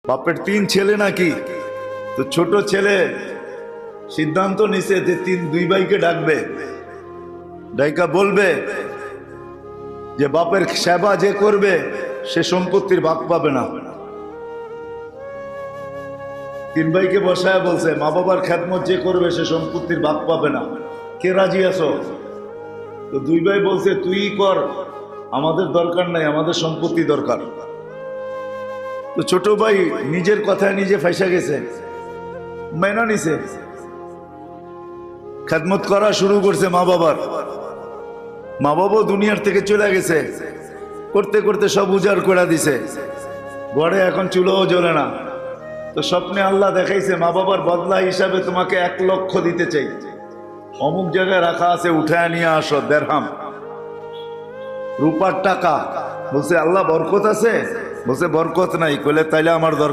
বাপের 3 ছেলে নাকি, তো ছোট ছেলে সিদ্ধান্ত নিছে যে 2 ভাইকে ডাকবে, ডাইকা বলবে যে বাপের সেবা যে করবে সে সম্পত্তির ভাগ পাবে না। 3 ভাইকে বসায় বলছে মা বাবার খেদমত যে করবে সে সম্পত্তির ভাগ পাবে না, কে রাজি আছো? তো 2 ভাই বলছে তুই কর, আমাদের দরকার নাই, আমাদের সম্পত্তি দরকার। তো ছোট ভাই নিজের কথায় নিজে ফাইসা গেছে, মেনা নিছে, খেদমত করা শুরু করছে মা বাবার। মা বাবা দুনিয়ার থেকে চলে গেছে, করতে করতে সব উজাড় করে দিছে, ঘরে এখন চুলোও জ্বলে না। তো স্বপ্নে আল্লাহ দেখাইছে মা বাবার বদলা হিসাবে তোমাকে 1 লক্ষ দিতে চাই, অমুক জায়গায় রাখা আছে, উঠায় নিয়ে আসো, দেড়হাম রূপার টাকা। বলছে আল্লাহ বরকত আছে? বলছে বরকত নাই। কইলে তাইলে আমার দরকার